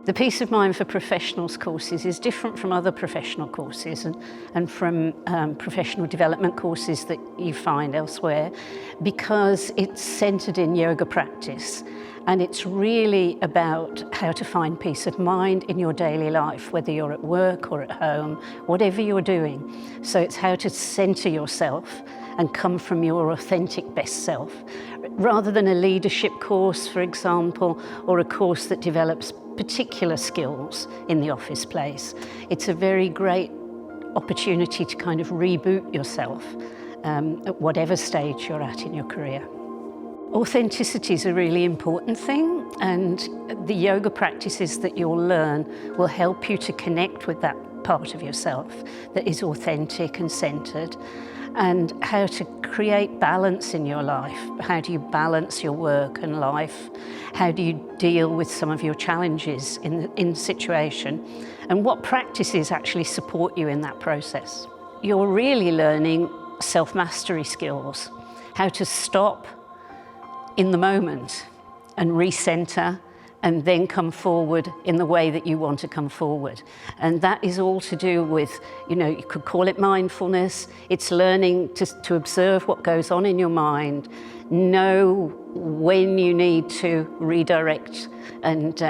The Peace of Mind for Professionals courses is different from other professional courses and from professional development courses that you find elsewhere, because it's centred in yoga practice, and it's really about how to find peace of mind in your daily life, whether you're at work or at home, whatever you're doing. So it's how to centre yourself and come from your authentic best self, rather than a leadership course, for example, or a course that develops particular skills in the office place. It's a very great opportunity to kind of reboot yourself at whatever stage you're at in your career. Authenticity is a really important thing, and the yoga practices that you'll learn will help you to connect with that part of yourself that is authentic and centered, and how to create balance in your life. How do you balance your work and life? How do you deal with some of your challenges in the situation? And what practices actually support you in that process? You're really learning self-mastery skills, how to stop in the moment and recenter, and then come forward in the way that you want to come forward. And that is all to do with, you could call it mindfulness. It's learning to observe what goes on in your mind, know when you need to redirect and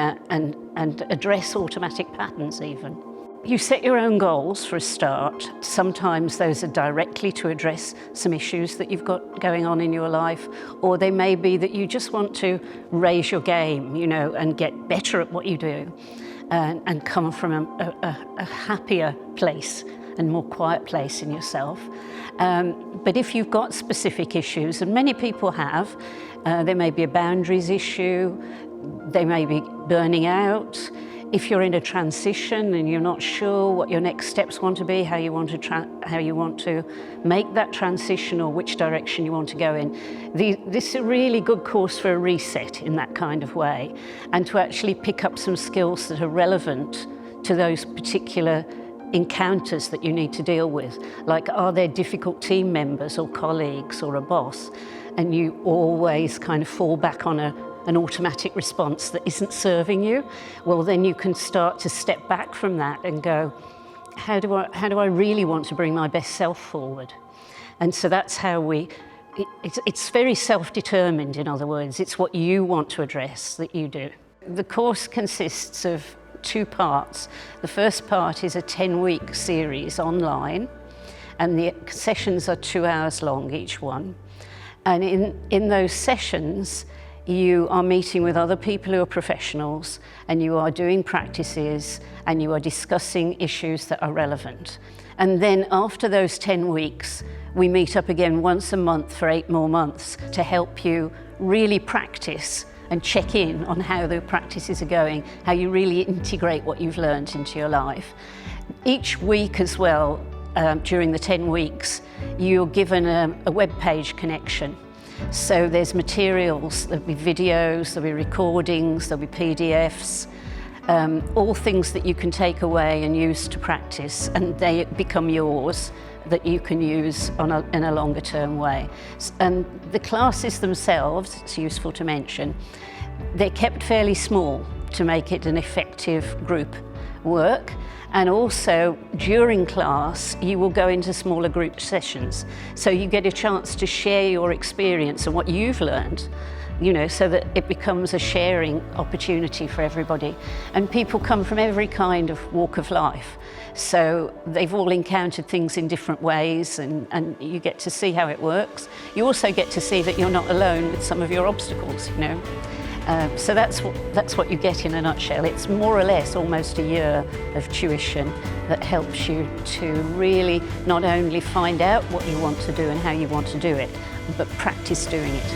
address automatic patterns even. You set your own goals for a start. Sometimes those are directly to address some issues that you've got going on in your life, or they may be that you just want to raise your game, and get better at what you do, and come from a happier place and more quiet place in yourself. But if you've got specific issues, and many people have, there may be a boundaries issue, they may be burning out. If you're in a transition and you're not sure what your next steps want to be, how you want to make that transition, or which direction you want to go in, this is a really good course for a reset in that kind of way, and to actually pick up some skills that are relevant to those particular encounters that you need to deal with. Like, are there difficult team members or colleagues or a boss, and you always kind of fall back on an automatic response that isn't serving you? Well, then you can start to step back from that and go, how do I really want to bring my best self forward? And so that's how it's very self-determined, in other words. It's what you want to address that you do. The course consists of 2 parts. The first part is a 10-week series online, and the sessions are 2 hours long, each one. And in those sessions, you are meeting with other people who are professionals, and you are doing practices, and you are discussing issues that are relevant. And then after those 10 weeks, we meet up again once a month for 8 more months to help you really practice and check in on how the practices are going, how you really integrate what you've learned into your life. Each week as well, during the 10 weeks, you're given a web page connection. So there's materials, there'll be videos, there'll be recordings, there'll be PDFs, all things that you can take away and use to practice, and they become yours that you can use in a longer term way. And the classes themselves, it's useful to mention, they're kept fairly small to make it an effective group work. And also, during class, you will go into smaller group sessions. So you get a chance to share your experience and what you've learned, so that it becomes a sharing opportunity for everybody. And people come from every kind of walk of life. So they've all encountered things in different ways, and you get to see how it works. You also get to see that you're not alone with some of your obstacles, So that's what you get in a nutshell. It's more or less almost a year of tuition that helps you to really not only find out what you want to do and how you want to do it, but practice doing it.